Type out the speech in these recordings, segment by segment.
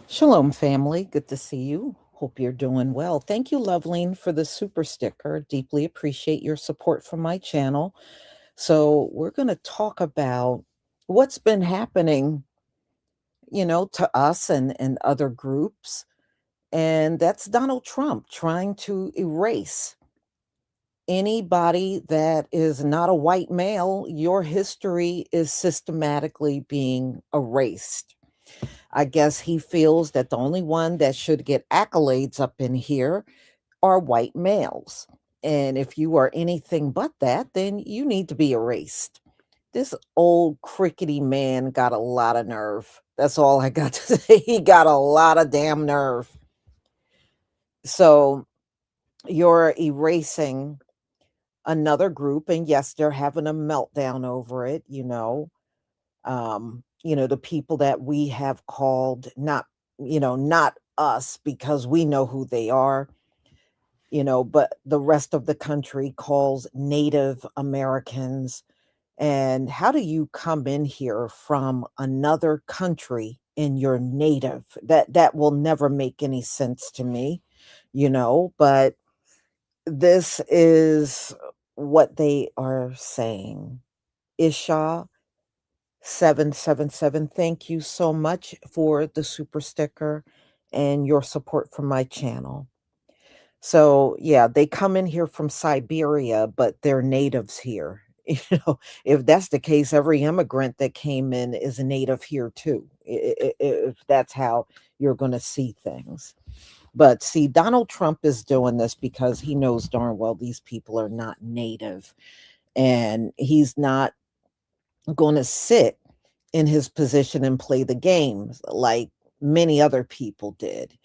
Shalom, family. Good to see you. Hope you're doing well. Thank you, Loveline, for the super sticker. Deeply appreciate your support for my channel. So, we're going to talk about what's been happening, to us and other groups. And that's Donald Trump trying to erase anybody that is not a white male. Your history is systematically being erased. I guess he feels that the only one that should get accolades up in here are white males. And if you are anything but that, then you need to be erased. This old crickety man got a lot of nerve. That's all I got to say. He got a lot of damn nerve. So you're erasing another group, and yes, they're having a meltdown over it, the people that we have called not us because we know who they are, but the rest of the country calls Native Americans. And how do you come in here from another country and you're native? That will never make any sense to me, but this is what they are saying. Isha 777, thank you so much for the super sticker and your support for my channel. So, yeah, they come in here from Siberia, but they're natives here. If that's the case, every immigrant that came in is a native here too, if that's how you're going to see things. But see, Donald Trump is doing this because he knows darn well these people are not native, and he's not going to sit in his position and play the games like many other people did.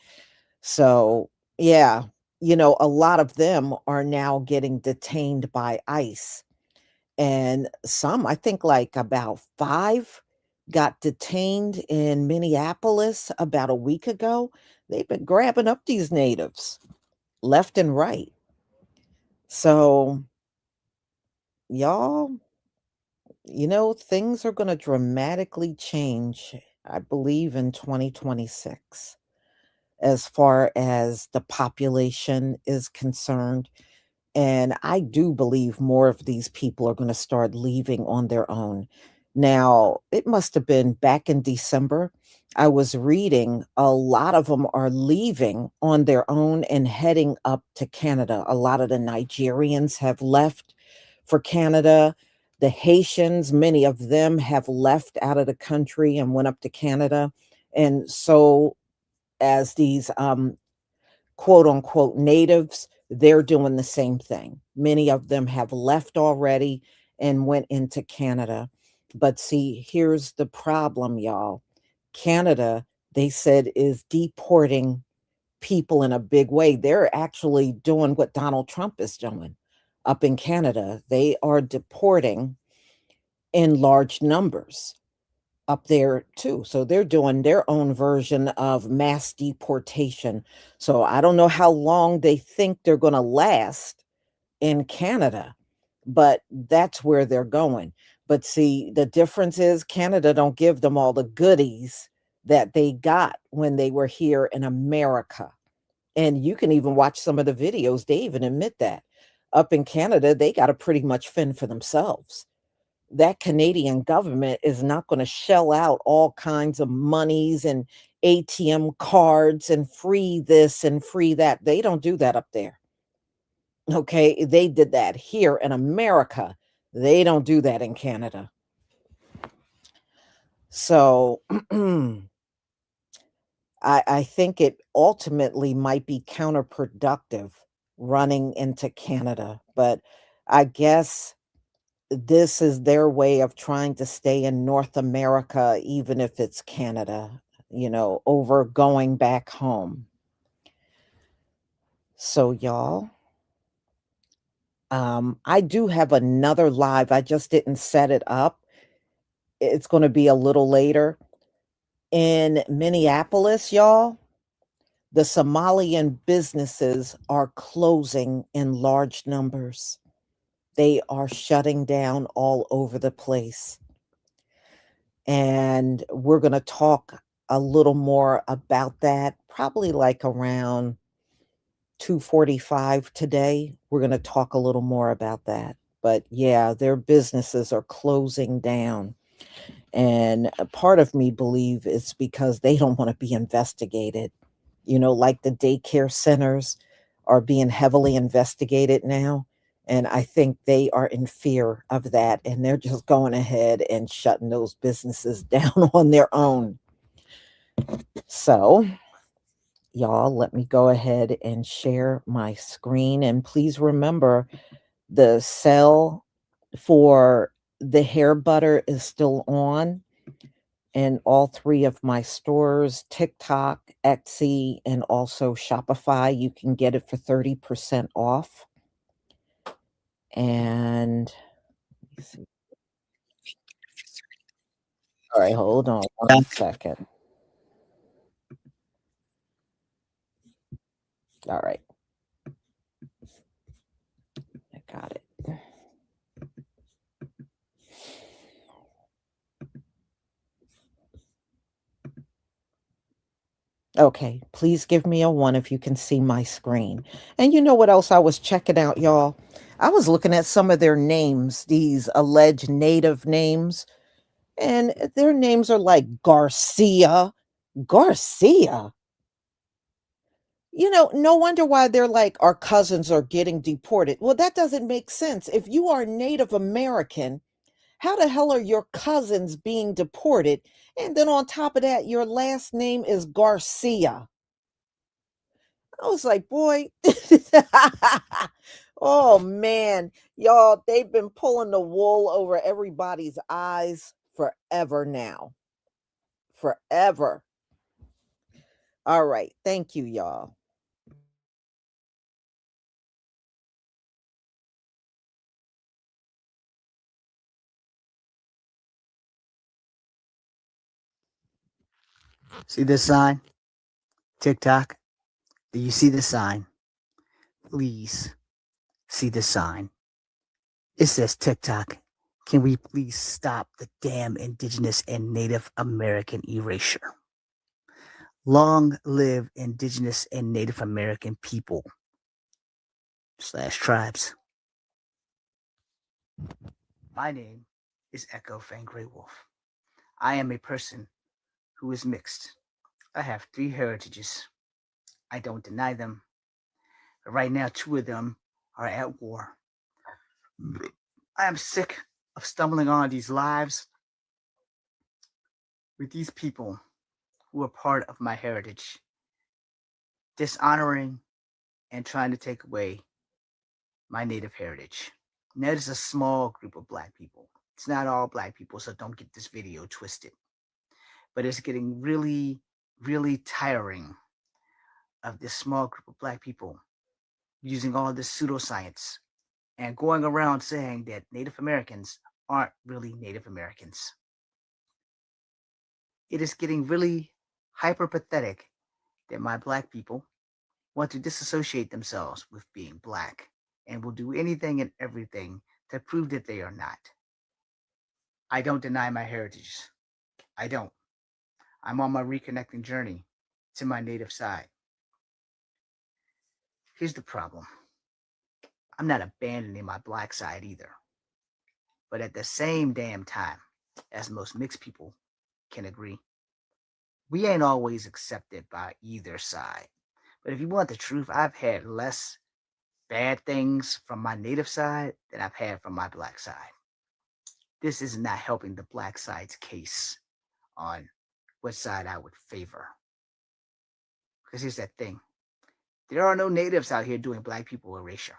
So, yeah, a lot of them are now getting detained by ICE. And some, I think like about five, got detained in Minneapolis about a week ago. They've been grabbing up these natives left and right. So, y'all, things are going to dramatically change, I believe, in 2026 as far as the population is concerned. And I do believe more of these people are going to start leaving on their own. Now, it must have been back in December. I was reading a lot of them are leaving on their own and heading up to Canada. A lot of the Nigerians have left for Canada. The Haitians, many of them have left out of the country and went up to Canada. And so, as these quote unquote natives, they're doing the same thing. Many of them have left already and went into Canada. But see, here's the problem, y'all. Canada, they said, is deporting people in a big way. They're actually doing what Donald Trump is doing up in Canada. They are deporting in large numbers up there too. So they're doing their own version of mass deportation. So I don't know how long they think they're going to last in Canada, but that's where they're going. But see, the difference is Canada don't give them all the goodies that they got when they were here in America. And you can even watch some of the videos. They even admit that up in Canada, they got to pretty much fend for themselves. That Canadian government is not going to shell out all kinds of monies and ATM cards and free this and free that. They don't do that up there. Okay. They did that here in America. They don't do that in Canada. So I think it ultimately might be counterproductive running into Canada. But I guess this is their way of trying to stay in North America, even if it's Canada, over going back home. So, y'all, I do have another live. I just didn't set it up. It's going to be a little later. In Minneapolis, y'all, the Somalian businesses are closing in large numbers. They are shutting down all over the place. And we're going to talk a little more about that, probably like around 2:45 today. We're gonna talk a little more about that. But yeah, their businesses are closing down. And a part of me believe it's because they don't wanna be investigated. Like the daycare centers are being heavily investigated now, and I think they are in fear of that, and they're just going ahead and shutting those businesses down on their own. So, y'all, let me go ahead and share my screen, and please remember the sale for the hair butter is still on in all 3 of my stores, TikTok, Etsy, and also Shopify. You can get it for 30% off. And let me see. All right, hold on one second. All right, I got it. Okay, please give me a 1 if you can see my screen. And you know what else I was checking out, y'all? I was looking at some of their names, these alleged native names, and their names are like Garcia. Garcia? No wonder why they're like, our cousins are getting deported. Well, that doesn't make sense. If you are Native American, how the hell are your cousins being deported? And then on top of that, your last name is Garcia. I was like, boy, oh man, y'all, they've been pulling the wool over everybody's eyes forever now. Forever. All right. Thank you, y'all. See this sign? TikTok? Do you see the sign? Please see the sign. It says TikTok. Can we please stop the damn Indigenous and Native American erasure? Long live Indigenous and Native American people slash tribes. My name is Echo Fang Grey Wolf. I am a person who is mixed. I have 3 heritages. I don't deny them. But right now, 2 of them are at war. I am sick of stumbling on these lives with these people who are part of my heritage, dishonoring and trying to take away my native heritage. Now, that is a small group of Black people. It's not all Black people, so don't get this video twisted. But it's getting really, really tiring of this small group of Black people using all this pseudoscience and going around saying that Native Americans aren't really Native Americans. It is getting really hyper pathetic that my Black people want to disassociate themselves with being Black and will do anything and everything to prove that they are not. I don't deny my heritage. I don't. I'm on my reconnecting journey to my native side. Here's the problem. I'm not abandoning my Black side either. But at the same damn time, as most mixed people can agree, we ain't always accepted by either side. But if you want the truth, I've had less bad things from my native side than I've had from my Black side. This is not helping the Black side's case on what side I would favor. Because here's that thing. There are no natives out here doing Black people erasure.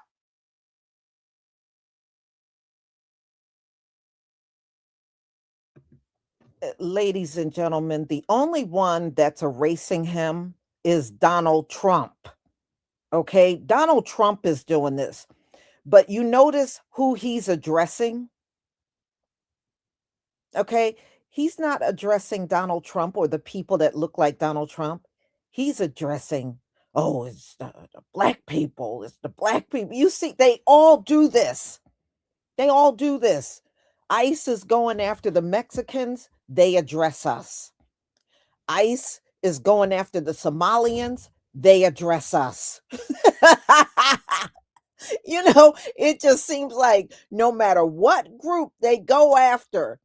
Ladies and gentlemen, the only one that's erasing him is Donald Trump. Okay? Donald Trump is doing this. But you notice who he's addressing? Okay? He's not addressing Donald Trump or the people that look like Donald Trump. He's addressing, oh, it's the black people. It's the black people. You see, they all do this. They all do this. ICE is going after the Mexicans. They address us. ICE is going after the Somalians, they address us. It just seems like no matter what group they go after,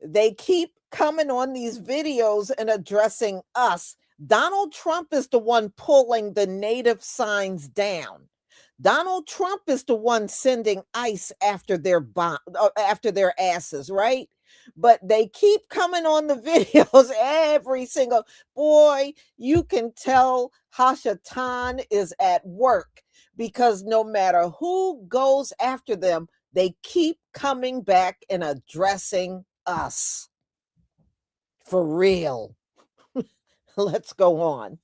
they keep coming on these videos and addressing us. Donald Trump is the one pulling the native signs down. Donald Trump is the one sending ICE after after their asses, right? But they keep coming on the videos every single boy. You can tell Hashatan is at work because no matter who goes after them, they keep coming back and addressing us. For real. Let's go on.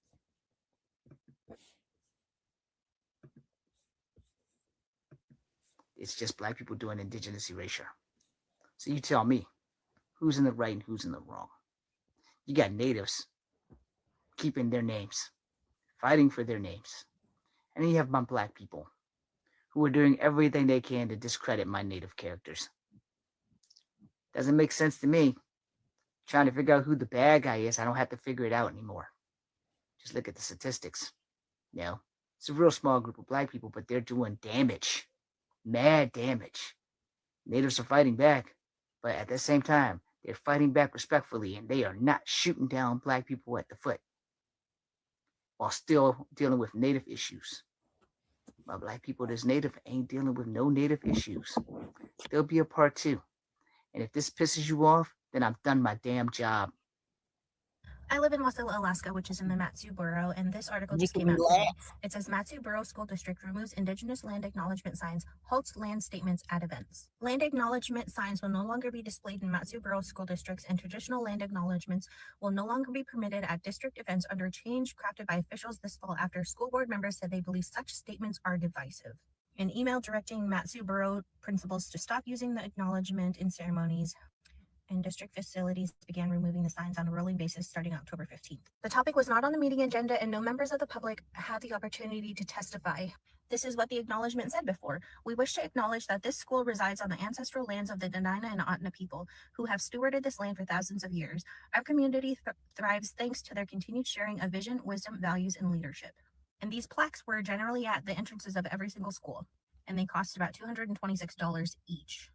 It's just black people doing indigenous erasure. So you tell me, who's in the right and who's in the wrong? You got natives keeping their names, fighting for their names. And then you have my black people who are doing everything they can to discredit my native characters. Doesn't make sense to me. Trying to figure out who the bad guy is, I don't have to figure it out anymore. Just look at the statistics. It's a real small group of black people, but they're doing damage. Mad damage. Natives are fighting back, but at the same time, they're fighting back respectfully, and they are not shooting down black people at the foot while still dealing with native issues. My black people that's native ain't dealing with no native issues. There'll be a part 2. And if this pisses you off, then I've done my damn job. I live in Wasilla, Alaska, which is in the Matsu Borough, and this article just Making came me out today. laugh. It says Matsu Borough School District removes Indigenous land acknowledgement signs, halts land statements at events. Land acknowledgement signs will no longer be displayed in Matsu Borough School Districts, and traditional land acknowledgements will no longer be permitted at district events under a change crafted by officials this fall after school board members said they believe such statements are divisive. An email directing Matsu Borough principals to stop using the acknowledgement in ceremonies and district facilities began removing the signs on a rolling basis starting October 15th. The topic was not on the meeting agenda and no members of the public had the opportunity to testify. This is what the acknowledgement said before. We wish to acknowledge that this school resides on the ancestral lands of the Dena'ina and Otna people who have stewarded this land for thousands of years. Our community thrives thanks to their continued sharing of vision, wisdom, values, and leadership. And these plaques were generally at the entrances of every single school, and they cost about $226 each.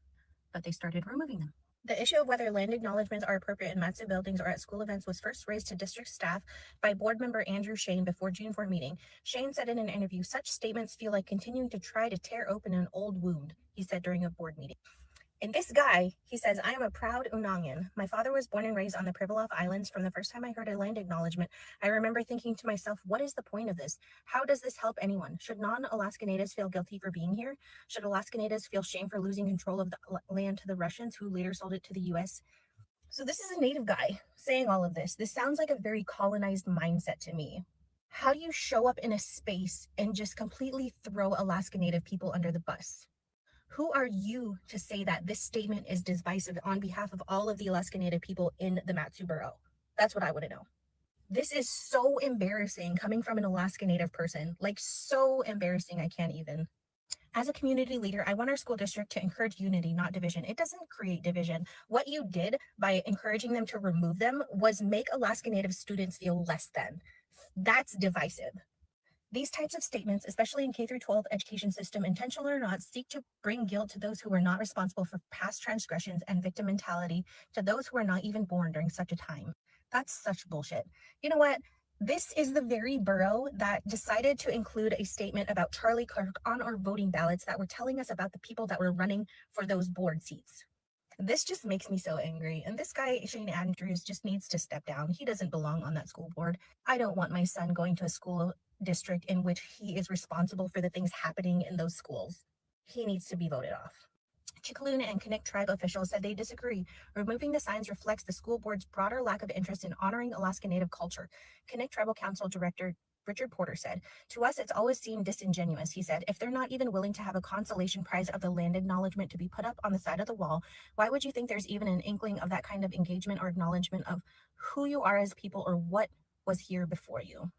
But they started removing them. The issue of whether land acknowledgements are appropriate in Matsu buildings or at school events was first raised to district staff by board member Andrew Shane before June 4 meeting. Shane said in an interview, such statements feel like continuing to try to tear open an old wound, he said during a board meeting. And this guy, he says, I am a proud Unangan. My father was born and raised on the Pribilof Islands. From the first time I heard a land acknowledgement, I remember thinking to myself, what is the point of this? How does this help anyone? Should non-Alaska Natives feel guilty for being here? Should Alaska Natives feel shame for losing control of the land to the Russians who later sold it to the U.S.? So this is a Native guy saying all of this. This sounds like a very colonized mindset to me. How do you show up in a space and just completely throw Alaska Native people under the bus? Who are you to say that this statement is divisive on behalf of all of the Alaska Native people in the Matsu Borough? That's what I want to know. This is so embarrassing coming from an Alaska Native person. Like, so embarrassing, I can't even. As a community leader, I want our school district to encourage unity, not division. It doesn't create division. What you did by encouraging them to remove them was make Alaska Native students feel less than. That's divisive. These types of statements, especially in K-12 education system, intentional or not, seek to bring guilt to those who are not responsible for past transgressions and victim mentality to those who are not even born during such a time. That's such bullshit. You know what? This is the very borough that decided to include a statement about Charlie Kirk on our voting ballots that were telling us about the people that were running for those board seats. This just makes me so angry. And this guy, Shane Andrews, just needs to step down. He doesn't belong on that school board. I don't want my son going to a school district in which he is responsible for the things happening in those schools. He needs to be voted off. Chicaloon and Kanik tribe officials said they disagree. Removing the signs reflects the school board's broader lack of interest in honoring Alaska Native culture. Kanik Tribal Council Director Richard Porter said, to us, it's always seemed disingenuous, he said. If they're not even willing to have a consolation prize of the land acknowledgement to be put up on the side of the wall, why would you think there's even an inkling of that kind of engagement or acknowledgement of who you are as people or what was here before you?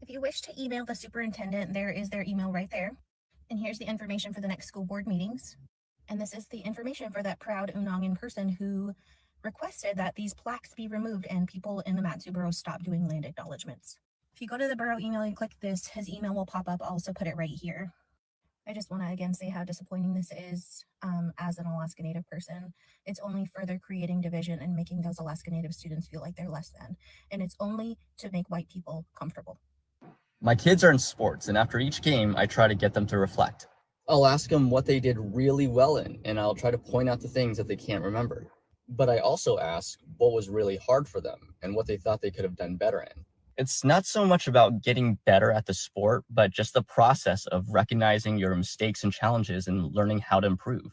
If you wish to email the superintendent, there is their email right there. And here's the information for the next school board meetings. And this is the information for that proud Unangan person who requested that these plaques be removed and people in the Matsu borough stop doing land acknowledgements. If you go to the borough email and click this, his email will pop up. I'll also put it right here. I just want to again say how disappointing this is as an Alaska Native person. It's only further creating division and making those Alaska Native students feel like they're less than. And it's only to make white people comfortable. My kids are in sports, and after each game, I try to get them to reflect. I'll ask them what they did really well in, and I'll try to point out the things that they can't remember. But I also ask what was really hard for them and what they thought they could have done better in. It's not so much about getting better at the sport, but just the process of recognizing your mistakes and challenges and learning how to improve.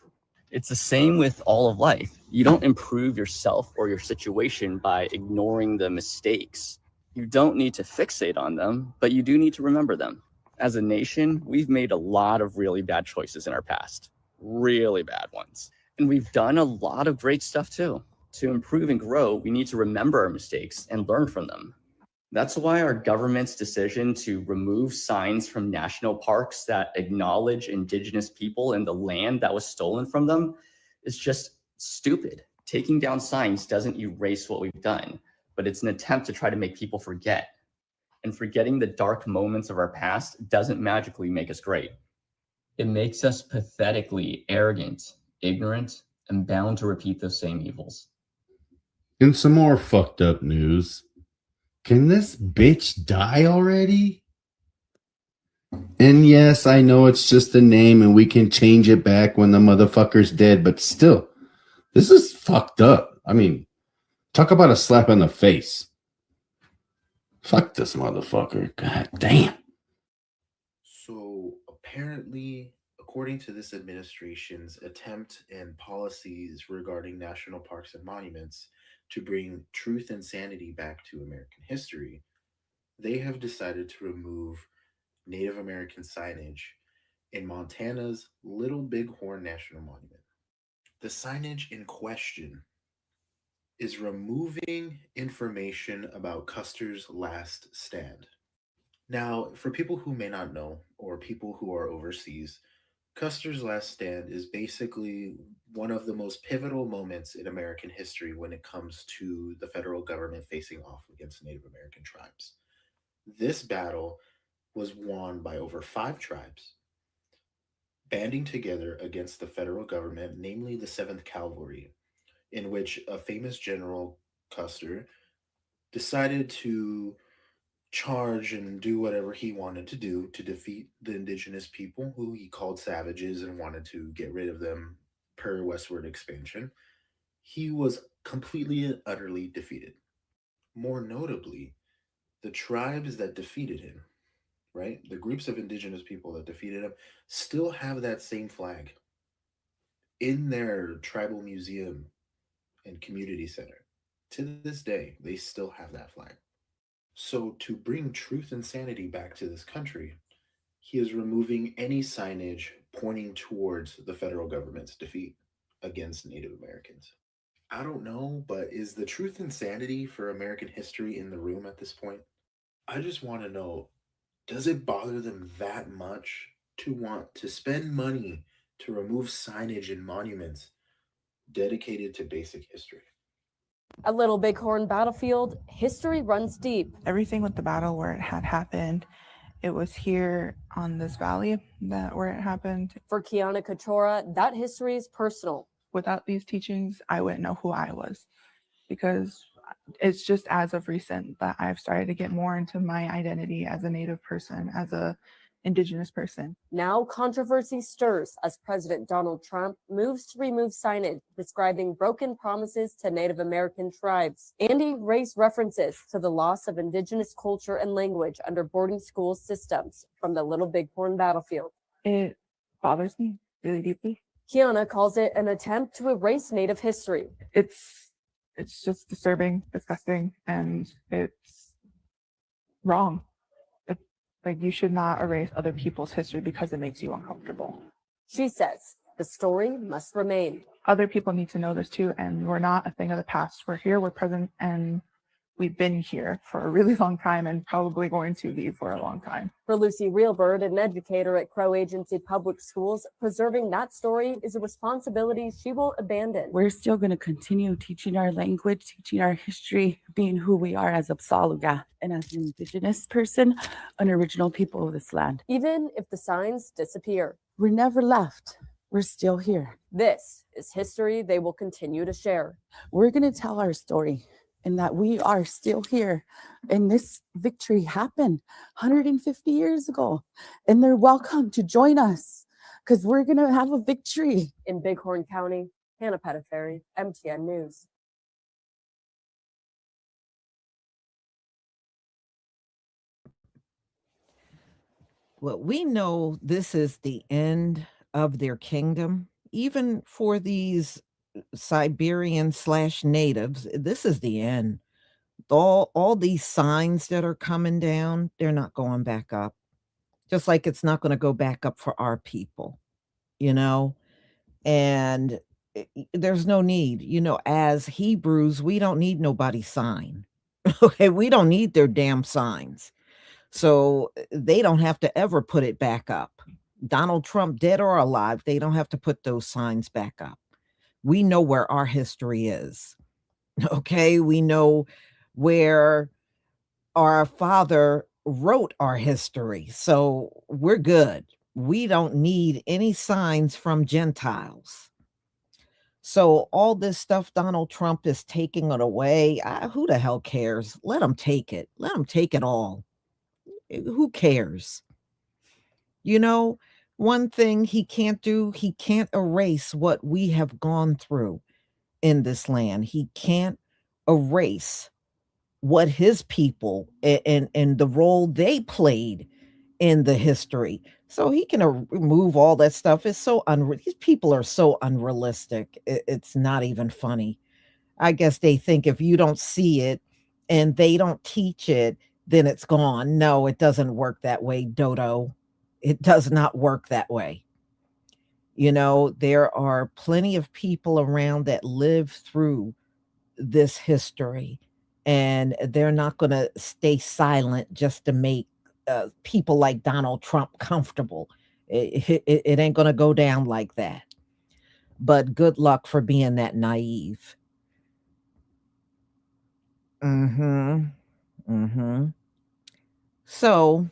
It's the same with all of life. You don't improve yourself or your situation by ignoring the mistakes. You don't need to fixate on them, but you do need to remember them. As a nation, we've made a lot of really bad choices in our past, really bad ones. And we've done a lot of great stuff too. To improve and grow, we need to remember our mistakes and learn from them. That's why our government's decision to remove signs from national parks that acknowledge Indigenous people and the land that was stolen from them is just stupid. Taking down signs doesn't erase what we've done, but it's an attempt to try to make people forget. And forgetting the dark moments of our past doesn't magically make us great. It makes us pathetically arrogant, ignorant, and bound to repeat those same evils. In some more fucked up news, can this bitch die already? And yes, I know it's just a name and we can change it back when the motherfucker's dead, but still, this is fucked up. I mean, talk about a slap in the face. Fuck this motherfucker. God damn. So apparently, according to this administration's attempt and policies regarding national parks and monuments to bring truth and sanity back to American history, they have decided to remove Native American signage in Montana's Little Bighorn National Monument. The signage in question is removing information about Custer's last stand. Now, for people who may not know, or people who are overseas, Custer's last stand is basically one of the most pivotal moments in American history when it comes to the federal government facing off against Native American tribes. This battle was won by over 5 tribes banding together against the federal government, namely the 7th Cavalry, in which a famous General Custer decided to charge and do whatever he wanted to do to defeat the indigenous people who he called savages and wanted to get rid of them per westward expansion. He was completely and utterly defeated. More notably, the tribes that defeated him, right? The groups of indigenous people that defeated him still have that same flag in their tribal museum and community center. To this day, they still have that flag. So, to bring truth and sanity back to this country, he is removing any signage pointing towards the federal government's defeat against Native Americans. I don't know, but is the truth and sanity for American history in the room at this point? I just want to know, does it bother them that much to want to spend money to remove signage and monuments dedicated to basic history? At Little Bighorn Battlefield, history runs deep. Everything with the battle where it had happened, it was here on this valley where it happened. For Kiana Kachora, that history is personal. Without these teachings, I wouldn't know who I was, because it's just as of recent that I've started to get more into my identity as a Native person, as a Indigenous person. Now controversy stirs as President Donald Trump moves to remove signage describing broken promises to Native American tribes and erase references to the loss of Indigenous culture and language under boarding school systems from the Little Bighorn Battlefield. It bothers me really deeply. Kiana calls it an attempt to erase Native history. It's just disturbing, disgusting, and it's wrong. Like, you should not erase other people's history because it makes you uncomfortable. She says the story must remain. Other people need to know this too, and we're not a thing of the past. We're here, we're present, and we've been here for a really long time and probably going to be for a long time. For Lucy Realbird, an educator at Crow Agency Public Schools, preserving that story is a responsibility she won't abandon. We're still going to continue teaching our language, teaching our history, being who we are as Apsaluga and as an Indigenous person, an original people of this land. Even if the signs disappear. We're never left. We're still here. This is history they will continue to share. We're going to tell our story and that we are still here. And this victory happened 150 years ago. And they're welcome to join us because we're going to have a victory. In Bighorn County, Hannah Pettiferry, MTN News. Well, we know this is the end of their kingdom. Even for these Siberian/natives, this is the end. All these signs that are coming down, they're not going back up. Just like it's not going to go back up for our people, you know? And there's no need, as Hebrews, we don't need nobody's sign. Okay, we don't need their damn signs. So they don't have to ever put it back up. Donald Trump, dead or alive, they don't have to put those signs back up. We know where our history is. Okay, we know where our father wrote our history. So we're good. We don't need any signs from Gentiles. So all this stuff Donald Trump is taking it away. Who the hell cares? Let him take it. Let him take it all. Who cares? One thing he can't do, he can't erase what we have gone through in this land. He can't erase what his people and the role they played in the history. So he can remove all that stuff. It's so these people are so unrealistic. It's not even funny. I guess they think if you don't see it and they don't teach it, then it's gone. No, it doesn't work that way, Dodo. It does not work that way. There are plenty of people around that live through this history, and they're not going to stay silent just to make people like Donald Trump comfortable. It ain't going to go down like that. But good luck for being that naive. So,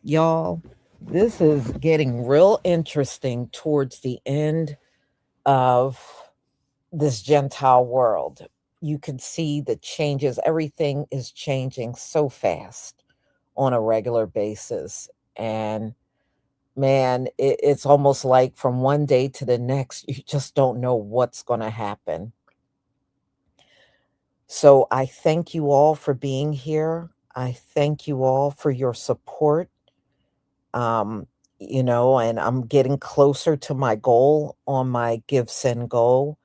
y'all, this is getting real interesting towards the end of this Gentile world. You can see the changes. Everything is changing so fast on a regular basis. And man, it's almost like from one day to the next, you just don't know what's going to happen. So I thank you all for being here. I thank you all for your support. And I'm getting closer to my goal on my Give Send Go.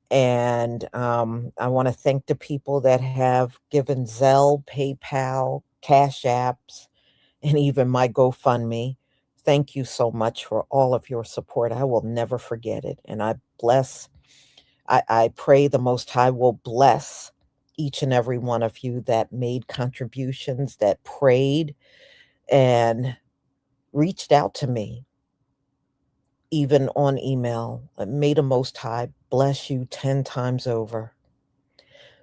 And I want to thank the people that have given Zelle, PayPal, Cash Apps, and even my GoFundMe. Thank you so much for all of your support. I will never forget it. And I pray the Most High will bless each and every one of you that made contributions, that prayed and reached out to me, even on email. May the Most High bless you 10 times over.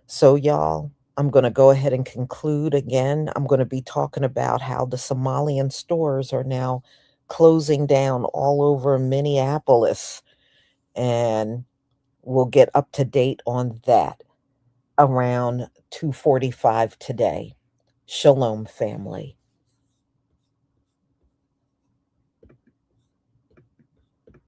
So, y'all, I'm going to go ahead and conclude again. I'm going to be talking about how the Somalian stores are now closing down all over Minneapolis. And we'll get up to date on that around 2:45 today. Shalom, family.